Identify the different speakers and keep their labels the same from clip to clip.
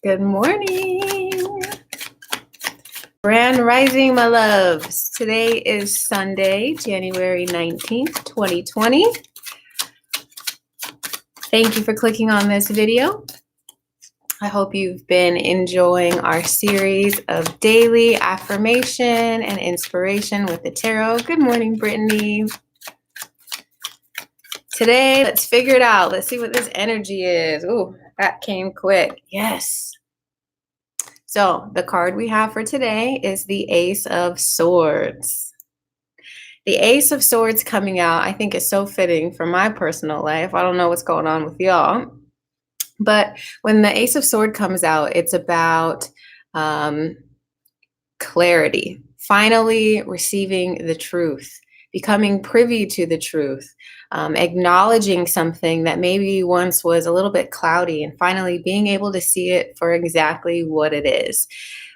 Speaker 1: Good morning. Grand Rising, my loves. Today is Sunday, January 19th, 2020. Thank you for clicking on this video. I hope you've been enjoying our series of daily affirmation and inspiration with the tarot. Good morning, Brittany. Today, let's figure it out. Let's see what this energy is. Ooh, that came quick. Yes. So the card we have for today is the Ace of Swords. The Ace of Swords coming out, I think, is so fitting for my personal life. I don't know what's going on with y'all. But when the Ace of Swords comes out, it's about clarity, finally receiving the truth, becoming privy to the truth, acknowledging something that maybe once was a little bit cloudy and finally being able to see it for exactly what it is.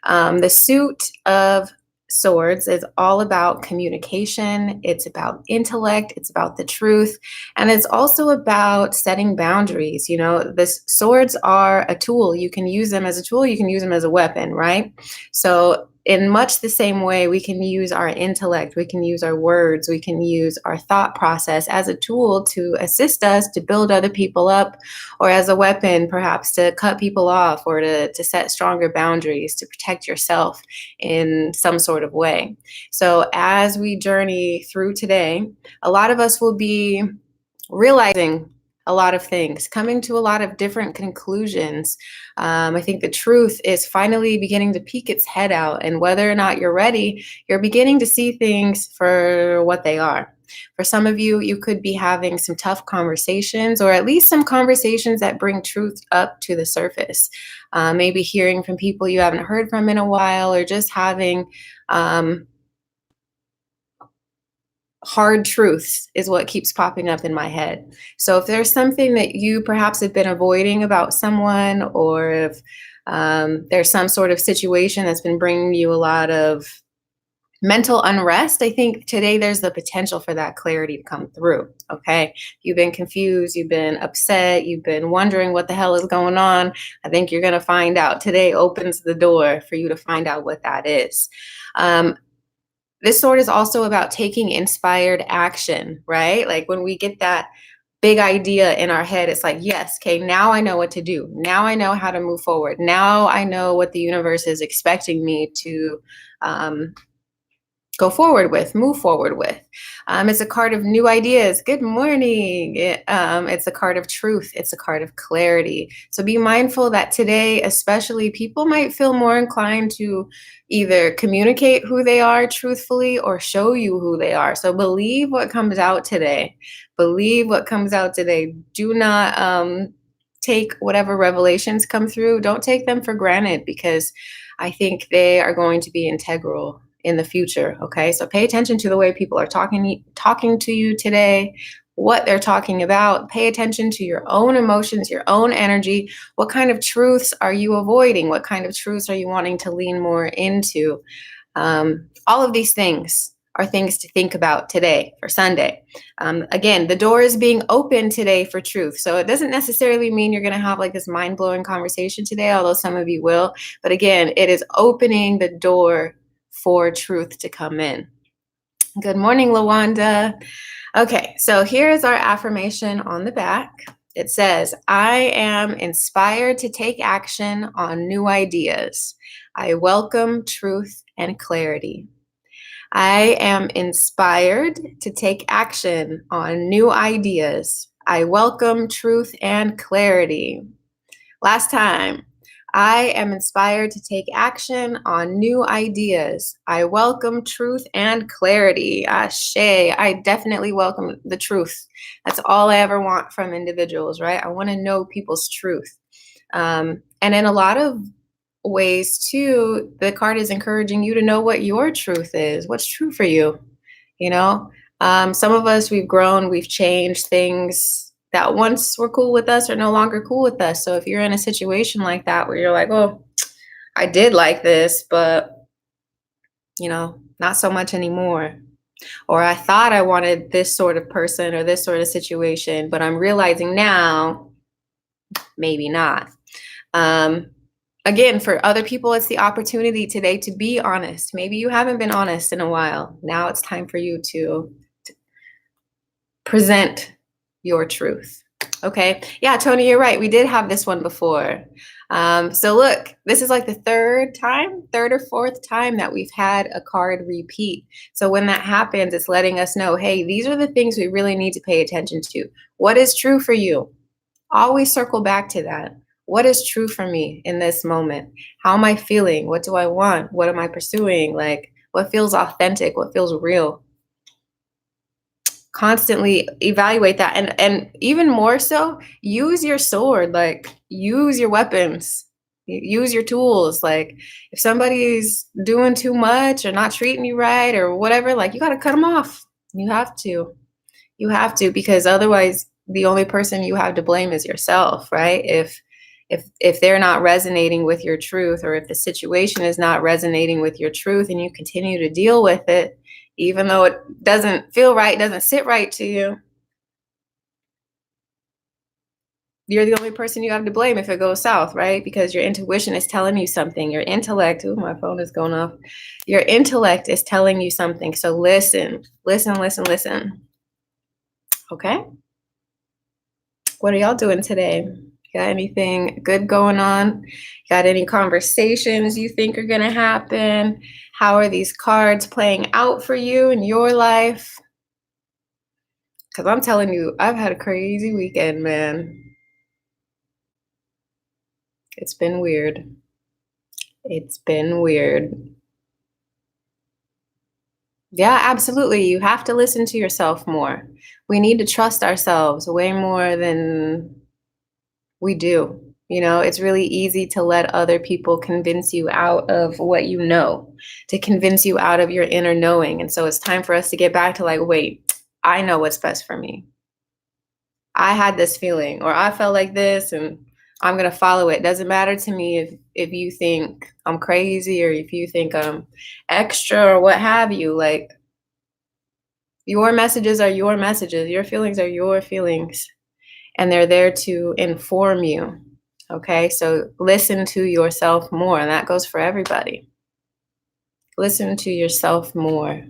Speaker 1: The suit of Swords is all about communication. It's about intellect. It's about the truth. And it's also about setting boundaries. You know, the swords are a tool. You can use them as a tool. You can use them as a weapon, right? So in much the same way, we can use our intellect, we can use our words, we can use our thought process as a tool to assist us to build other people up, or as a weapon, perhaps to cut people off, or to set stronger boundaries, to protect yourself in some sort of way. So as we journey through today, a lot of us will be realizing a lot of things, coming to a lot of different conclusions. I think the truth is finally beginning to peek its head out, and whether or not you're ready, you're beginning to see things for what they are. For some of you, you could be having some tough conversations, or at least some conversations that bring truth up to the surface. Maybe hearing from people you haven't heard from in a while, or just having hard truths is what keeps popping up in my head. So if there's something that you perhaps have been avoiding about someone, or if there's some sort of situation that's been bringing you a lot of mental unrest, I think today there's the potential for that clarity to come through. Okay, you've been confused, you've been upset, you've been wondering what the hell is going on. I think you're going to find out. Today opens the door for you to find out what that is. This sword is also about taking inspired action, right? Like when we get that big idea in our head, it's like, yes, okay, now I know what to do. Now I know how to move forward. Now I know what the universe is expecting me to go forward with, move forward with. It's a card of new ideas. Good morning. It's a card of truth. It's a card of clarity. So be mindful that today, especially, people might feel more inclined to either communicate who they are truthfully or show you who they are. So believe what comes out today. Believe what comes out today. Do not take whatever revelations come through. Don't take them for granted, because I think they are going to be integral in the future. Okay, so pay attention to the way people are talking to you today, what they're talking about. Pay attention to your own emotions, your own energy. What kind of truths are you avoiding? What kind of truths are you wanting to lean more into? All of these things are things to think about today for Sunday. Again, the door is being opened today for truth. So it doesn't necessarily mean you're going to have like this mind-blowing conversation today, although some of you will. But again, it is opening the door for truth to come in. Good morning, Lawanda. Okay, so here is our affirmation on the back. It says, I am inspired to take action on new ideas. I welcome truth and clarity. I am inspired to take action on new ideas. I welcome truth and clarity. Last time. I am inspired to take action on new ideas. I welcome truth and clarity. Ashe, I definitely welcome the truth. That's all I ever want from individuals, right? I want to know people's truth. And in a lot of ways too, the card is encouraging you to know what your truth is. What's true for you? You know, some of us, we've grown, we've changed. Things that once were cool with us are no longer cool with us. So if you're in a situation like that where you're like, oh, I did like this, but, you know, not so much anymore. Or I thought I wanted this sort of person or this sort of situation, but I'm realizing now, maybe not. Again, for other people, it's the opportunity today to be honest. Maybe you haven't been honest in a while. Now it's time for you to present your truth. Okay. Yeah, Tony, you're right. We did have this one before. So look, this is like the third or fourth time that we've had a card repeat. So when that happens, it's letting us know, hey, these are the things we really need to pay attention to. What is true for you? Always circle back to that. What is true for me in this moment? How am I feeling? What do I want? What am I pursuing? Like, what feels authentic? What feels real? Constantly evaluate that, and even more so, use your sword, like use your weapons, use your tools. Like if somebody's doing too much or not treating you right or whatever, like you got to cut them off. You have to because otherwise the only person you have to blame is yourself, right? If they're not resonating with your truth, or if the situation is not resonating with your truth and you continue to deal with it even though it doesn't feel right, doesn't sit right to you, you're the only person you have to blame if it goes south, right? Because your intuition is telling you something. Your intellect, ooh, my phone is going off. Your intellect is telling you something. So listen, listen, listen, listen. Okay? What are y'all doing today? Got anything good going on? Got any conversations you think are going to happen? How are these cards playing out for you in your life? Because I'm telling you, I've had a crazy weekend, man. It's been weird. It's been weird. Yeah, absolutely. You have to listen to yourself more. We need to trust ourselves way more than we do. You know, it's really easy to let other people convince you out of what you know, to convince you out of your inner knowing. And so it's time for us to get back to like, wait, I know what's best for me. I had this feeling, or I felt like this, and I'm gonna follow it. Doesn't matter to me if you think I'm crazy or if you think I'm extra or what have you. Like your messages are your messages, your feelings are your feelings, and they're there to inform you. Okay, so listen to yourself more, and that goes for everybody. Listen to yourself more.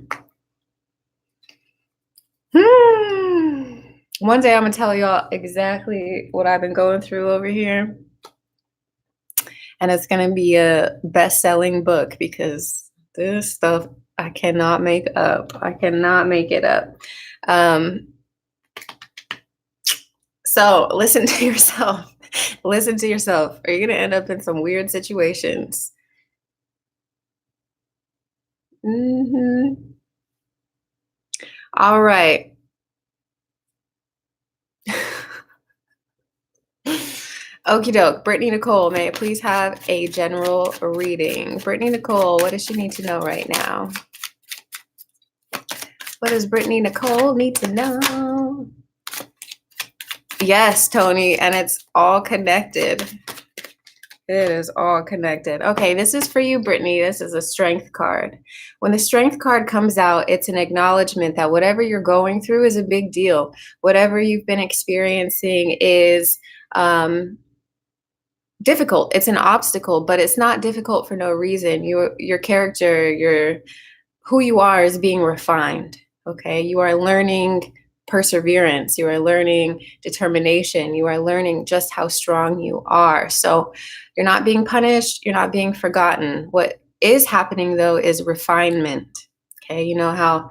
Speaker 1: One day I'm gonna tell y'all exactly what I've been going through over here. And it's gonna be a best-selling book because this stuff I cannot make up. I cannot make it up. So listen to yourself. Listen to yourself, or you're gonna end up in some weird situations. All right. Okie doke. Brittany Nicole, may I please have a general reading? Brittany Nicole, what does she need to know right now? What does Brittany Nicole need to know? Yes, Tony, and it's all connected. It is all connected. Okay, this is for you, Brittany. This is a strength card. When the strength card comes out, it's an acknowledgement that whatever you're going through is a big deal. Whatever you've been experiencing is difficult. It's an obstacle, but it's not difficult for no reason. Your character, who you are is being refined. Okay, you are learning perseverance, you are learning determination, you are learning just how strong you are. So you're not being punished, you're not being forgotten. What is happening though is refinement. Okay, you know how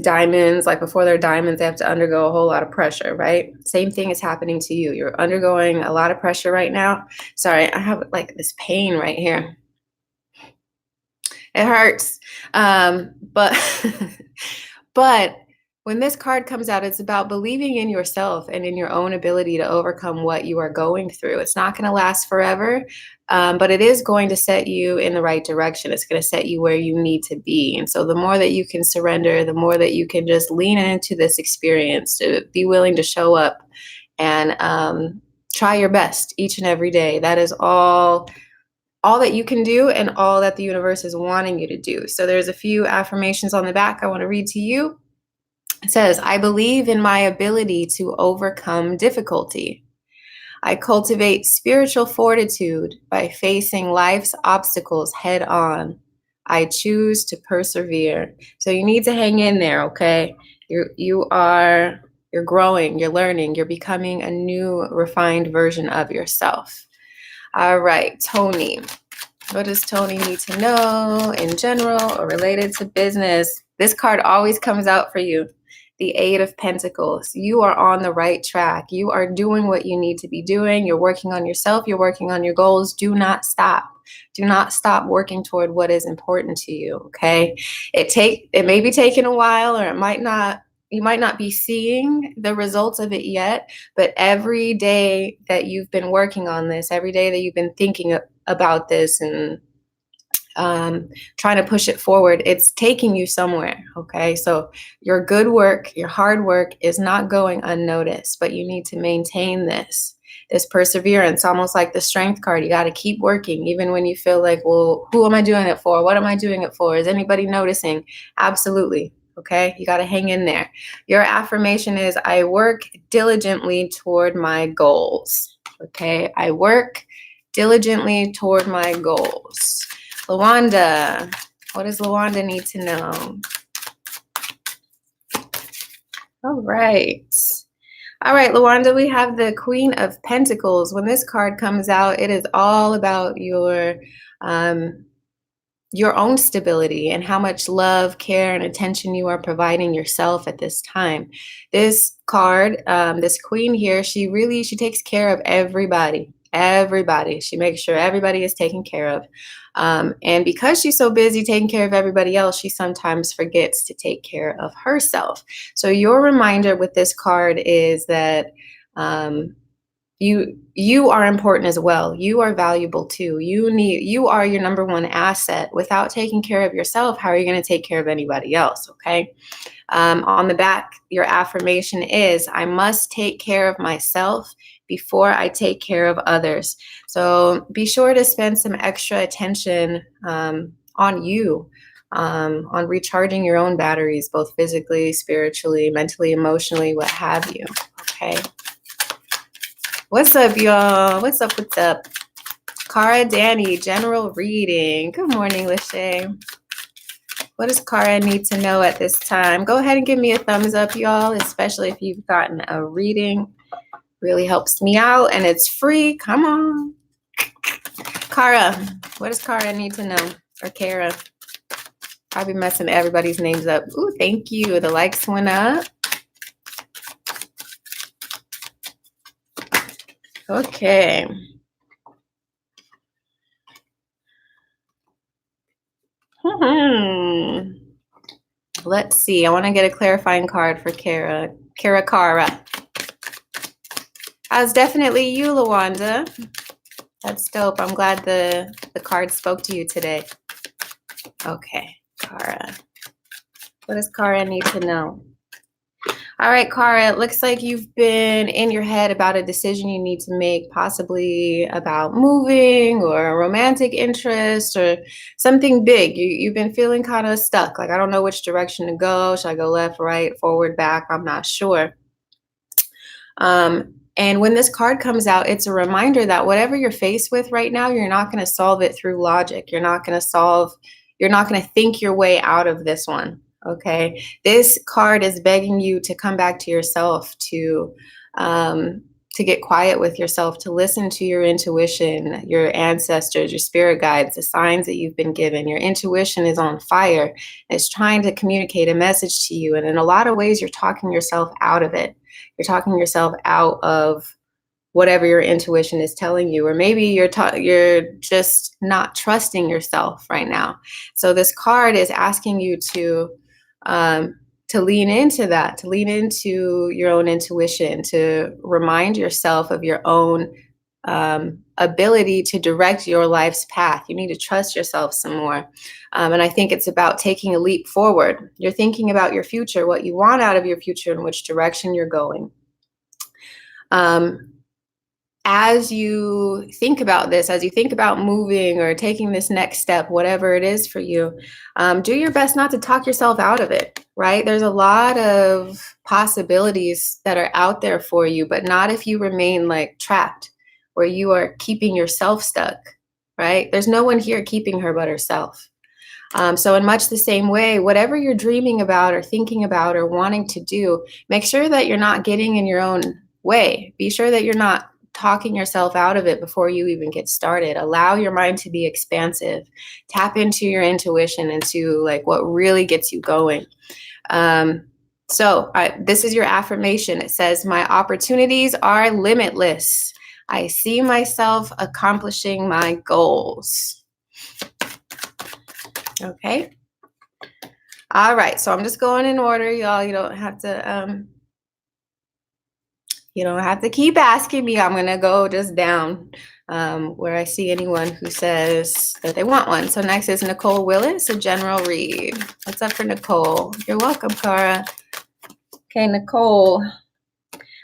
Speaker 1: diamonds, like before they're diamonds, they have to undergo a whole lot of pressure, right? Same thing is happening to you. You're undergoing a lot of pressure right now. Sorry, I have like this pain right here. It hurts. But but when this card comes out, it's about believing in yourself and in your own ability to overcome what you are going through. It's not going to last forever, but it is going to set you in the right direction. It's going to set you where you need to be. And so the more that you can surrender, the more that you can just lean into this experience, to be willing to show up and try your best each and every day. That is all that you can do and all that the universe is wanting you to do. So there's a few affirmations on the back I want to read to you. It says, I believe in my ability to overcome difficulty. I cultivate spiritual fortitude by facing life's obstacles head on. I choose to persevere. So you need to hang in there, okay? You're growing, you're learning, you're becoming a new refined version of yourself. All right, Tony. What does Tony need to know in general or related to business? This card always comes out for you. The Eight of Pentacles. You are on the right track. You are doing what you need to be doing. You're working on yourself. You're working on your goals. Do not stop. Do not stop working toward what is important to you, okay? It may be taking a while, or it might not. You might not be seeing the results of it yet, but every day that you've been working on this, every day that you've been thinking about this and trying to push it forward, it's taking you somewhere, okay? So your good work, your hard work is not going unnoticed, but you need to maintain this perseverance, almost like the strength card. You got to keep working, even when you feel like, well, who am I doing it for? What am I doing it for? Is anybody noticing? Absolutely. Okay, you got to hang in there. Your affirmation is, I work diligently toward my goals. Okay, I work diligently toward my goals. Lawanda, what does Lawanda need to know? All right. All right, Lawanda, we have the Queen of Pentacles. When this card comes out, it is all about your own stability and how much love, care, and attention you are providing yourself at this time. This card, this queen here, she takes care of everybody. She makes sure everybody is taken care of. And because she's so busy taking care of everybody else, she sometimes forgets to take care of herself. So your reminder with this card is that you are important as well. You are valuable too. You are your number one asset. Without taking care of yourself, how are you going to take care of anybody else? Okay. On the back, your affirmation is, I must take care of myself before I take care of others. So be sure to spend some extra attention on you, on recharging your own batteries, both physically, spiritually, mentally, emotionally, what have you. Okay. What's up, y'all? What's up? What's up? Cara Danny, general reading. Good morning, Lachey. What does Cara need to know at this time? Go ahead and give me a thumbs up, y'all, especially if you've gotten a reading. Really helps me out, and it's free. Come on. Cara, what does Cara need to know? Or Kara? Probably messing everybody's names up. Ooh, thank you. The likes went up. Okay. Let's see. I want to get a clarifying card for Kara. Cara. That's definitely you, Lawanda. That's dope. I'm glad the card spoke to you today. Okay, Cara. What does Cara need to know? All right, Cara, it looks like you've been in your head about a decision you need to make, possibly about moving or a romantic interest or something big. You've been feeling kind of stuck. Like, I don't know which direction to go. Should I go left, right, forward, back? I'm not sure. And when this card comes out, it's a reminder that whatever you're faced with right now, you're not going to solve it through logic. You're not going to think your way out of this one. Okay. This card is begging you to come back to yourself, to get quiet with yourself, to listen to your intuition, your ancestors, your spirit guides, the signs that you've been given. Your intuition is on fire. It's trying to communicate a message to you. And in a lot of ways, you're talking yourself out of it. You're talking yourself out of whatever your intuition is telling you, or maybe you're just not trusting yourself right now. So this card is asking you to lean into that, to lean into your own intuition, to remind yourself of your own ability to direct your life's path. You need to trust yourself some more. And I think it's about taking a leap forward. You're thinking about your future, what you want out of your future, and which direction you're going. As you think about this, as you think about moving or taking this next step, whatever it is for you, do your best not to talk yourself out of it, right? There's a lot of possibilities that are out there for you, but not if you remain like trapped. where you are keeping yourself stuck, right? There's no one here keeping her but herself. So in much the same way, whatever you're dreaming about or thinking about or wanting to do, make sure that you're not getting in your own way. Be sure that you're not talking yourself out of it before you even get started. Allow your mind to be expansive. Tap into your intuition, into like what really gets you going. This is your affirmation. It says, my opportunities are limitless. I see myself accomplishing my goals. Okay. All right. So I'm just going in order, y'all. You don't have to keep asking me. I'm going to go just down where I see anyone who says that they want one. So next is Nicole Willis, a general read. What's up for Nicole? You're welcome, Cara. Okay, Nicole.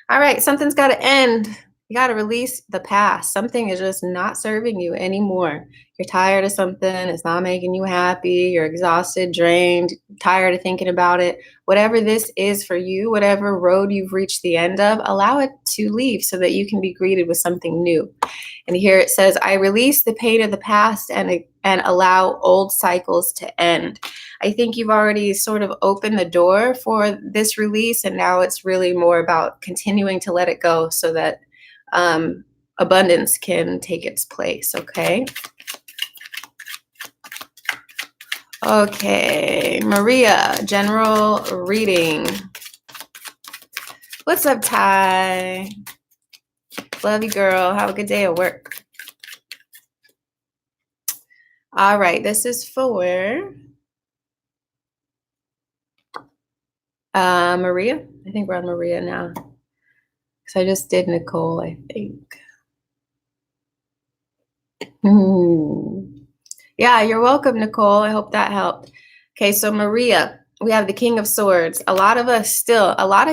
Speaker 1: All right. Something's got to end. You got to release the past. Something is just not serving you anymore. You're tired of something. It's not making you happy. You're exhausted, drained, tired of thinking about it. Whatever this is for you, whatever road you've reached the end of, allow it to leave so that you can be greeted with something new. And here it says, I release the pain of the past and allow old cycles to end. I think you've already sort of opened the door for this release, and now it's really more about continuing to let it go so that abundance can take its place. Okay. Okay, Maria, general reading. What's up, Ty? Love you, girl. Have a good day at work. All right, this is for Maria. I think we're on Maria now. Because I just did Nicole, I think. Yeah, you're welcome, Nicole. I hope that helped. Okay, so Maria, we have the King of Swords. A lot of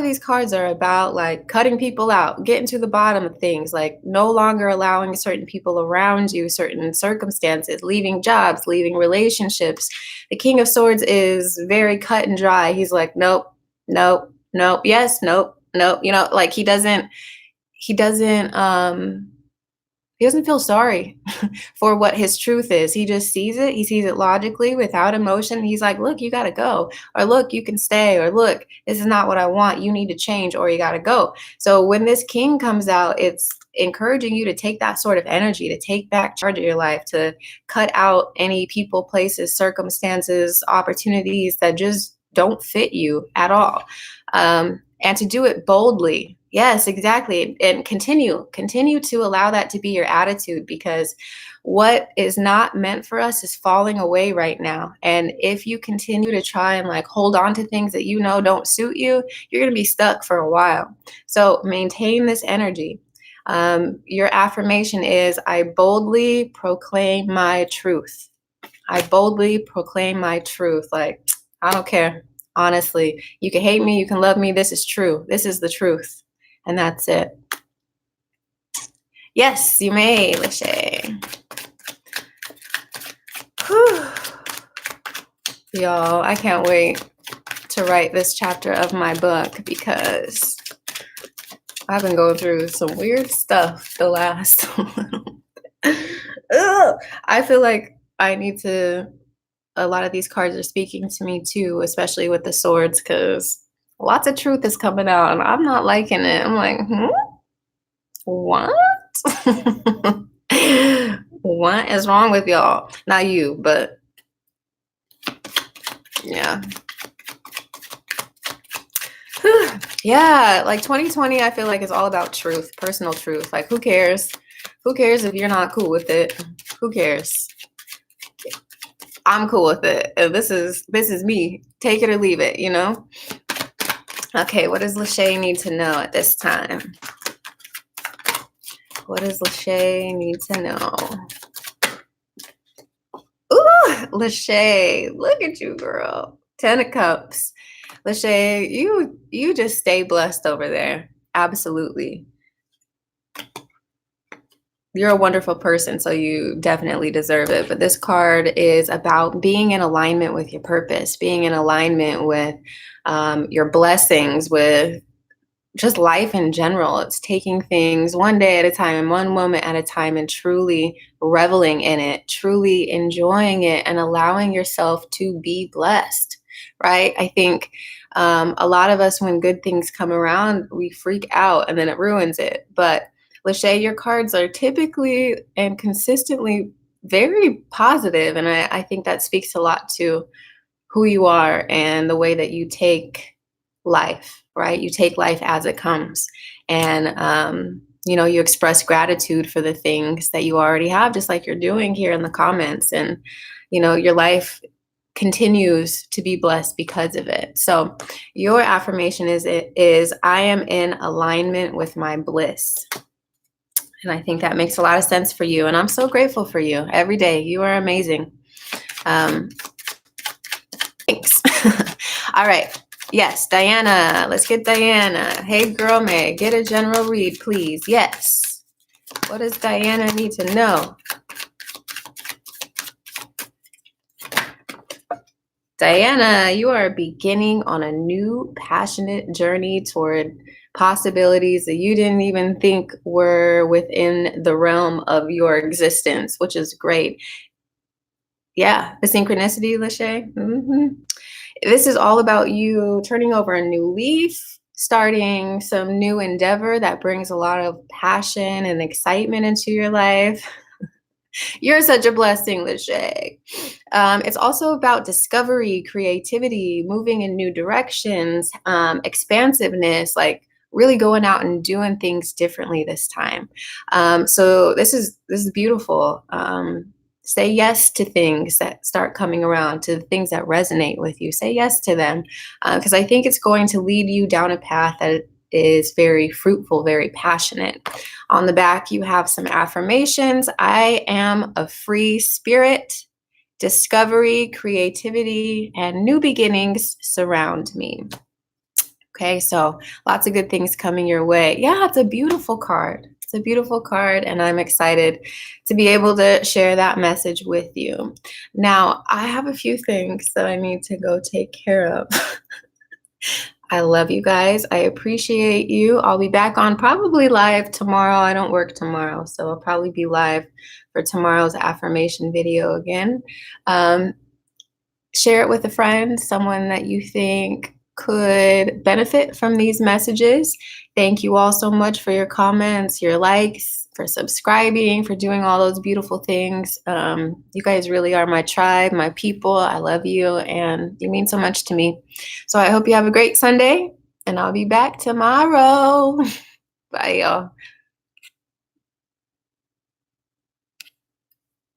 Speaker 1: these cards are about like cutting people out, getting to the bottom of things, like no longer allowing certain people around you, certain circumstances, leaving jobs, leaving relationships. The King of Swords is very cut and dry. He's like, nope, nope, nope, yes, nope, nope. Like he doesn't feel sorry for what his truth is. He just sees it. He sees it logically without emotion. He's like, look, you got to go, or look, you can stay, or look, this is not what I want. You need to change, or you got to go. So when this king comes out, it's encouraging you to take that sort of energy, to take back charge of your life, to cut out any people, places, circumstances, opportunities that just don't fit you at all. And to do it boldly. Yes, exactly. And continue to allow that to be your attitude, because what is not meant for us is falling away right now. And if you continue to try and like hold on to things that you know don't suit you, you're going to be stuck for a while. So maintain this energy. Your affirmation is, I boldly proclaim my truth. I boldly proclaim my truth. Like, I don't care. Honestly, you can hate me, you can love me. This is true. This is the truth. And that's it. Yes, you may, Lachey. Y'all, I can't wait to write this chapter of my book, because I've been going through some weird stuff the last I feel like I need to, a lot of these cards are speaking to me too, especially with the swords, because lots of truth is coming out and I'm not liking it. I'm like, what? What is wrong with y'all? Not you, but yeah. Yeah, like 2020, I feel like is all about truth, personal truth. Like, who cares? Who cares if you're not cool with it? Who cares? I'm cool with it. This is me. Take it or leave it, Okay, what does Lachey need to know at this time? What does Lachey need to know? Ooh, Lachey, look at you, girl. 10 of Cups. Lachey, you just stay blessed over there. Absolutely. You're a wonderful person, so you definitely deserve it. But this card is about being in alignment with your purpose, being in alignment with your blessings, with just life in general. It's taking things one day at a time, one moment at a time, and truly reveling in it, truly enjoying it, and allowing yourself to be blessed, right? I think a lot of us, when good things come around, we freak out and then it ruins it. But Lachey, your cards are typically and consistently very positive, and I think that speaks a lot to who you are and the way that you take life, right? You take life as it comes. And, you express gratitude for the things that you already have, just like you're doing here in the comments. And, your life continues to be blessed because of it. So your affirmation is I am in alignment with my bliss. And I think that makes a lot of sense for you. And I'm so grateful for you every day. You are amazing. Um, Thanks. All right. Yes, Diana. Let's get Diana. Hey, girl, may I get a general read, please? Yes. What does Diana need to know? Diana, you are beginning on a new passionate journey toward possibilities that you didn't even think were within the realm of your existence, which is great. Yeah, the synchronicity, Lachey. This is all about you turning over a new leaf, starting some new endeavor that brings a lot of passion and excitement into your life. You're such a blessing, Lachey. It's also about discovery, creativity, moving in new directions, expansiveness, like really going out and doing things differently this time. So this is beautiful. Say yes to things that start coming around, to the things that resonate with you. Say yes to them, because I think it's going to lead you down a path that is very fruitful, very passionate. On the back, you have some affirmations. I am a free spirit. Discovery, creativity, and new beginnings surround me. Okay, so lots of good things coming your way. Yeah, it's a beautiful card. It's a beautiful card, and I'm excited to be able to share that message with you. Now, I have a few things that I need to go take care of. I love you guys. I appreciate you. I'll be back on probably live tomorrow. I don't work tomorrow, so I'll probably be live for tomorrow's affirmation video again. Share it with a friend, someone that you think could benefit from these messages. Thank you all so much for your comments, your likes, for subscribing, for doing all those beautiful things. You guys really are my tribe, my people. I love you, and you mean so much to me. So I hope you have a great Sunday, and I'll be back tomorrow. Bye, y'all.